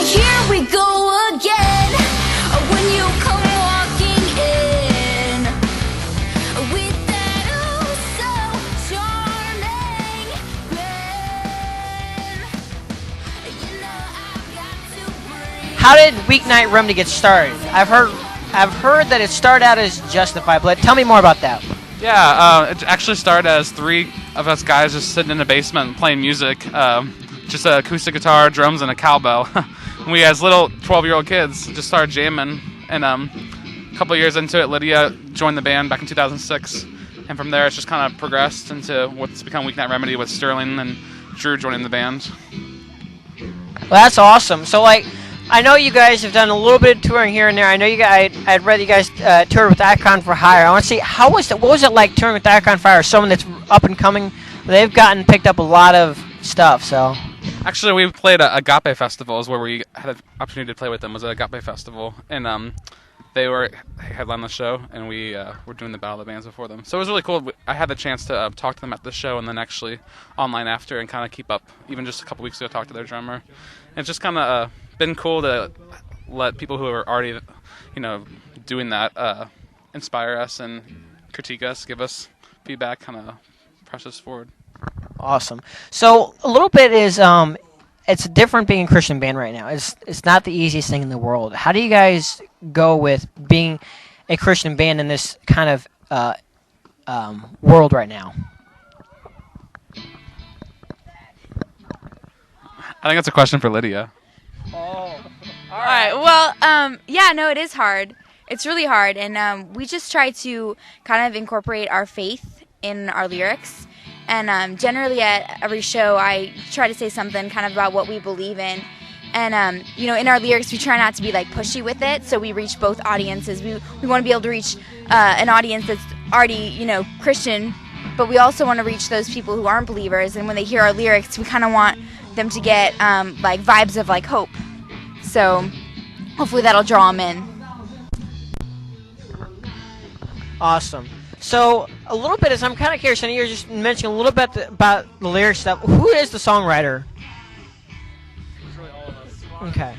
here we go again. When you come walking in with that oh so charming grin, you know I've got to bring. How did Weeknight Remedy get started? I've heard that it started out as Justified, but tell me more about that. Yeah, it actually started as three of us guys just sitting in the basement playing music, just an acoustic guitar, drums, and a cowbell. We, as little 12-year-old kids, just started jamming. And a couple years into it, Lydia joined the band back in 2006. And from there, it's just kind of progressed into what's become Weeknight Remedy with Sterling and Drew joining the band. Well, that's awesome. So, I know you guys have done a little bit of touring here and there. I know you guys. I'd read you guys toured with Icon for Hire. I want to see what was it like touring with Icon for Hire? Someone that's up and coming. They've picked up a lot of stuff. So. Actually, we played at Agape Festivals where we had an opportunity to play with them. It was at Agape Festival, and they were headlining the show, and we were doing the Battle of the Bands before them. So it was really cool. I had the chance to talk to them at the show, and then actually online after, and kind of keep up. Even just a couple weeks ago, talk to their drummer. And it's just kind of been cool to let people who are already, doing that inspire us and critique us, give us feedback, kind of press us forward. Awesome. So a little bit is it's different being a Christian band right now. It's not the easiest thing in the world. How do you guys go with being a Christian band in this kind of world right now? I think that's a question for Lydia. Oh, all right. Well, yeah, no, it is hard. It's really hard, and we just try to kind of incorporate our faith in our lyrics. And generally at every show, I try to say something kind of about what we believe in. And, in our lyrics, we try not to be, pushy with it, so we reach both audiences. We want to be able to reach an audience that's already, Christian, but we also want to reach those people who aren't believers. And when they hear our lyrics, we kind of want them to get, vibes of, hope. So hopefully that'll draw them in. Awesome. So a little bit is I'm kind of curious. I know you're just mentioning a little bit about the lyrics stuff. Who is the songwriter? It's really all of us. Okay.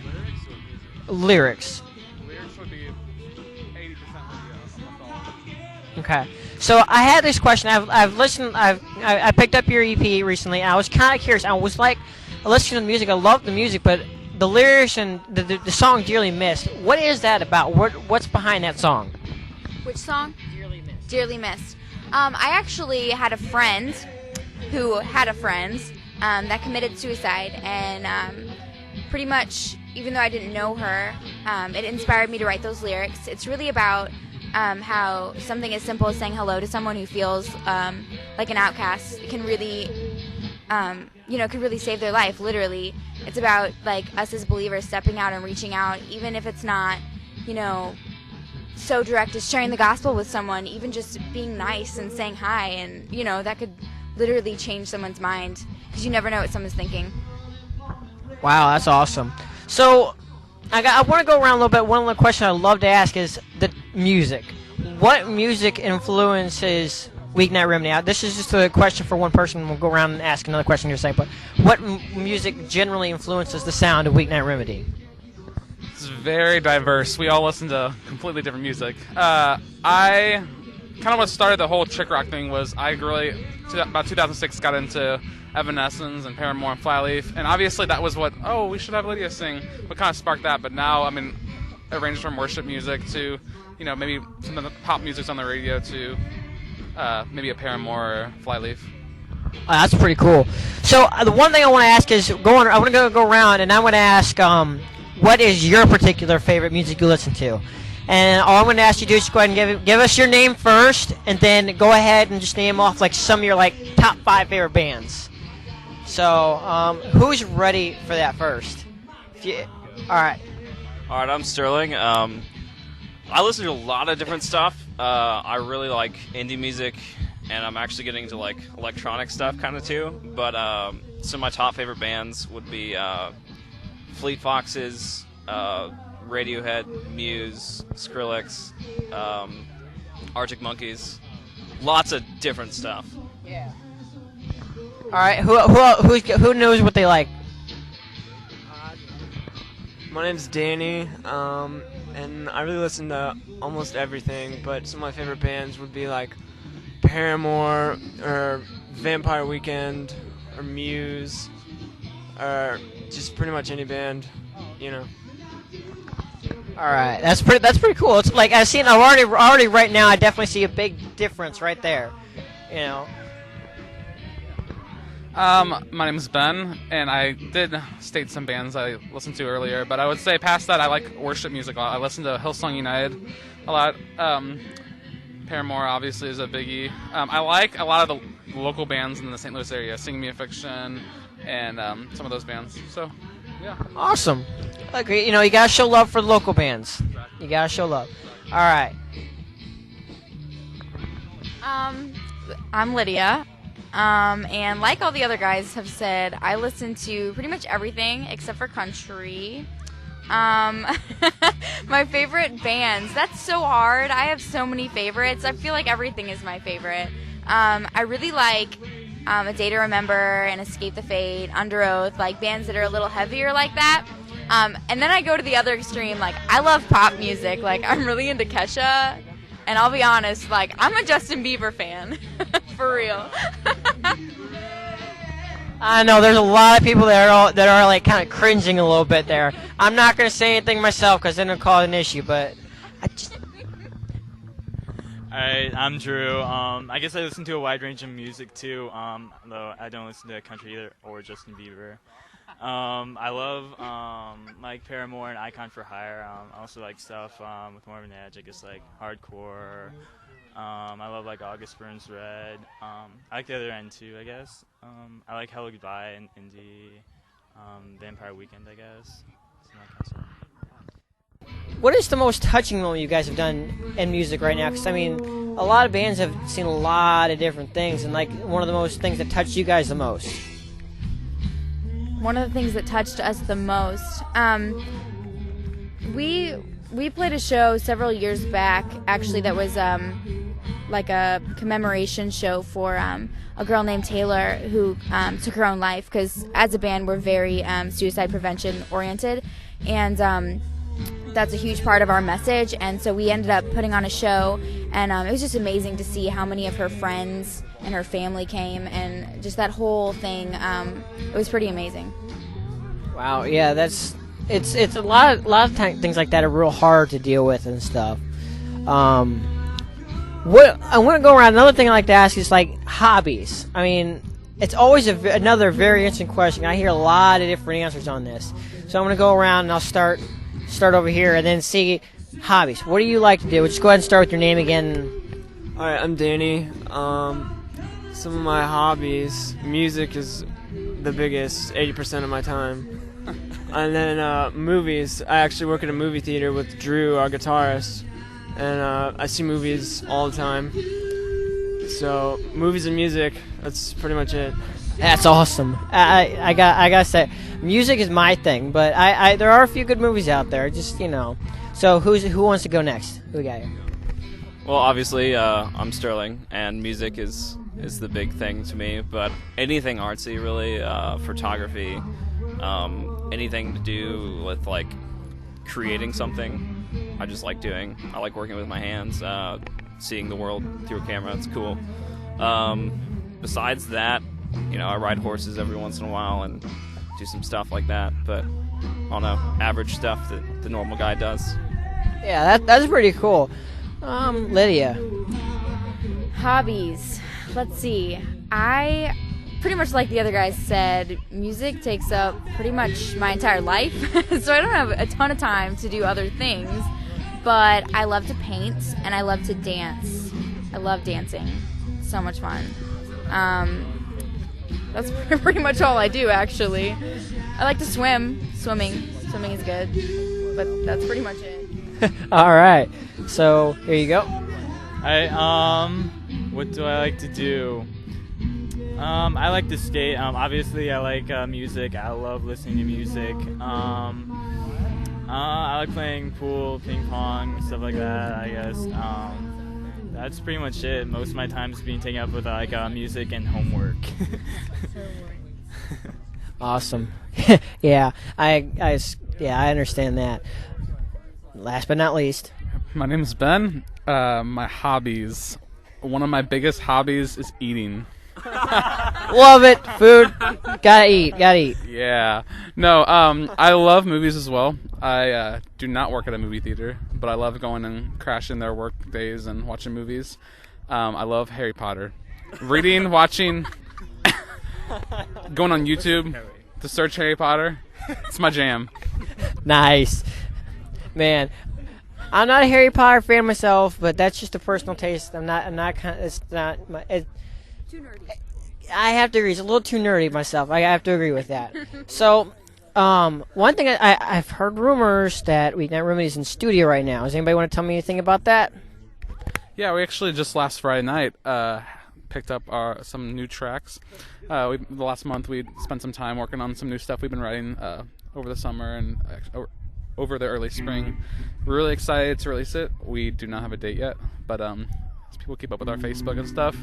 Lyrics. Lyrics would be 80% Lydia. Okay. So I had this question. I've listened. I picked up your EP recently. And I was kind of curious. I was listening to the music. I love the music, but the lyrics and the song "Dearly Missed." What is that about? What's behind that song? Which song? Dearly Missed. I actually had a friend who had a friend that committed suicide, and pretty much, even though I didn't know her, it inspired me to write those lyrics. It's really about how something as simple as saying hello to someone who feels like an outcast can really, could really save their life, literally. It's about, us as believers stepping out and reaching out, even if it's not, so direct as sharing the gospel with someone, even just being nice and saying hi, and that could literally change someone's mind, because you never know what someone's thinking. Wow, that's awesome. So I want to go around a little bit. One of the questions I love to ask is the music. What music influences Weeknight Remedy? This is just a question for one person. We'll go around and ask another question in a second. But what music generally influences the sound of Weeknight Remedy? It's very diverse. We all listen to completely different music. I kind of what started the whole chick rock thing was about 2006 got into Evanescence and Paramore and Flyleaf, and obviously that was we should have Lydia sing. What kind of sparked that? But now, it ranges from worship music to, maybe some of the pop music's on the radio to maybe a Paramore or Flyleaf. That's pretty cool. So the one thing I want to ask is, I want to go around and I want to ask, what is your particular favorite music you listen to? And all I'm going to ask you to do is go ahead and give us your name first, and then go ahead and just name off some of your top 5 favorite bands. So who's ready for that first? All right. All right, I'm Sterling. I listen to a lot of different stuff. I really like indie music, and I'm actually getting into electronic stuff kind of too. But some of my top favorite bands would be Fleet Foxes, Radiohead, Muse, Skrillex, Arctic Monkeys, lots of different stuff. Yeah. All right. Who knows what they like? My name's Danny, and I really listen to almost everything, but some of my favorite bands would be like Paramore, or Vampire Weekend, or Muse, or just pretty much any band, you know. All right, that's pretty cool. It's like I already right now. I definitely see a big difference right there. You know. My name is Ben, and I did state some bands I listened to earlier, but I would say past that, I like worship music a lot. I listen to Hillsong United a lot. Paramore obviously is a biggie. I like a lot of the local bands in the St. Louis area, Sing Me Affliction, and some of those bands. So, yeah. Awesome. Agree. You know, you gotta show love for the local bands. You gotta show love. All right. I'm Lydia. And like all the other guys have said, I listen to pretty much everything except for country. My favorite bands, that's so hard. I have so many favorites. I feel like everything is my favorite. I really like A Day to Remember and Escape the Fate, Under Oath, like bands that are a little heavier like that. And then I go to the other extreme, like I love pop music. Like I'm really into Kesha. And I'll be honest, like, I'm a Justin Bieber fan. For real. I know there's a lot of people that are like kind of cringing a little bit there. I'm not gonna say anything myself because then it'll cause an issue. But I just. Alright, I'm Drew. I guess I listen to a wide range of music too. Though I don't listen to country either or Justin Bieber. I love like Paramore and Icon for Hire. I also like stuff with more of an edge, I guess like hardcore. I love like August Burns Red. I like the other end too, I guess. I like Hello Goodbye and Indie. Vampire Weekend, I guess. Something like that stuff. What is the most touching moment you guys have done in music right now? Because I mean, a lot of bands have seen a lot of different things, and like one of the most things that touched you guys the most. One of the things that touched us the most, we played a show several years back, actually, that was like a commemoration show for a girl named Taylor who took her own life, because as a band we're very suicide prevention oriented, and that's a huge part of our message. And so we ended up putting on a show, and it was just amazing to see how many of her friends and her family came, and just that whole thing, it was pretty amazing. Wow, yeah, it's a lot of things like that are real hard to deal with and stuff. What I want to go around. Another thing I like to ask is like hobbies. I mean, it's always another very interesting question. I hear a lot of different answers on this, so I'm going to go around and I'll start over here and then see hobbies. What do you like to do? Just go ahead and start with your name again. Alright, I'm Danny. Some of my hobbies, music is the biggest, 80% of my time. And then movies. I actually work at a movie theater with Drew, our guitarist, and I see movies all the time. So movies and music, that's pretty much it. That's awesome. I gotta say, music is my thing, but I there are a few good movies out there. Just So who wants to go next? Who we got here? Well, obviously, I'm Sterling, and music is the big thing to me. But anything artsy, really, photography, anything to do with like creating something, I just like doing. I like working with my hands, seeing the world through a camera. It's cool. Besides that, I ride horses every once in a while and do some stuff like that. But I don't know, average stuff that the normal guy does. Yeah, that's pretty cool. Lydia. Hobbies. Let's see. I pretty much, like the other guys said, music takes up pretty much my entire life. So I don't have a ton of time to do other things. But I love to paint and I love to dance. I love dancing. It's so much fun. That's pretty much all I do, actually. I like to swim. Swimming is good. But that's pretty much it. All right. So here you go. What do I like to do? I like to skate. Obviously, I like music. I love listening to music. I like playing pool, ping pong, stuff like that, I guess. That's pretty much it. Most of my time is being taken up with like music and homework. Awesome. Yeah, I Yeah, I understand that. Last but not least. My name is Ben. My hobbies. One of my biggest hobbies is eating. Love it. Food. Gotta eat. Yeah. No, I love movies as well. I do not work at a movie theater, but I love going and crashing their work days and watching movies. I love Harry Potter. Reading, watching, going on YouTube to search Harry Potter. It's my jam. Nice. Man, I'm not a Harry Potter fan myself, but that's just a personal taste. I'm not it's not my... Too nerdy. I have to agree. It's a little too nerdy myself. I have to agree with that. So, one thing I've heard rumors that Weeknight Remedy is in studio right now. Does anybody want to tell me anything about that? Yeah, we actually just last Friday night picked up some new tracks. The last month we spent some time working on some new stuff we've been writing over the summer and over the early spring. We're really excited to release it. We do not have a date yet, but as people keep up with our Facebook and stuff,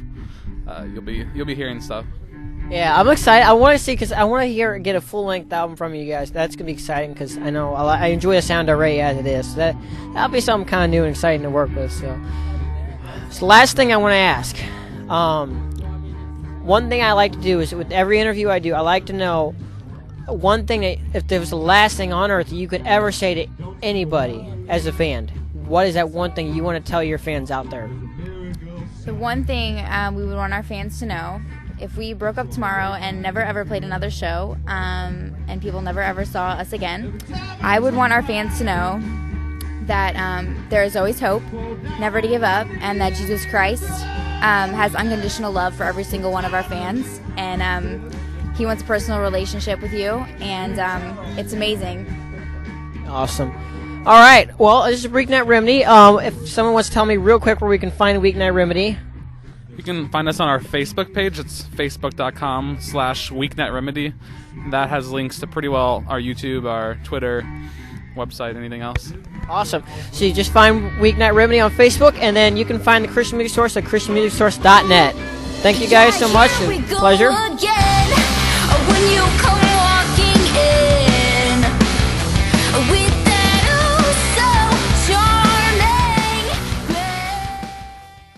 you'll be hearing stuff. Yeah, I'm excited. I want to see because I want to get a full length album from you guys. That's gonna be exciting because I know I enjoy the sound already as it is. So that'll be something kind of new and exciting to work with. So last thing I want to ask. One thing I like to do is with every interview I do, I like to know one thing that if there was the last thing on earth you could ever say to anybody as a fan. What is that one thing you want to tell your fans out there? The one thing we would want our fans to know, if we broke up tomorrow and never ever played another show, and people never ever saw us again, I would want our fans to know that there is always hope, never to give up, and that Jesus Christ has unconditional love for every single one of our fans, and he wants a personal relationship with you, and it's amazing. Awesome. All right. Well, this is Weeknight Remedy. If someone wants to tell me real quick where we can find Weeknight Remedy. You can find us on our Facebook page. It's facebook.com/WeeknightRemedy. That has links to pretty well our YouTube, our Twitter, website, anything else. Awesome. So you just find Weeknight Remedy on Facebook, and then you can find the Christian Music Source at ChristianMusicSource.net. Thank you guys so much. And pleasure. Again.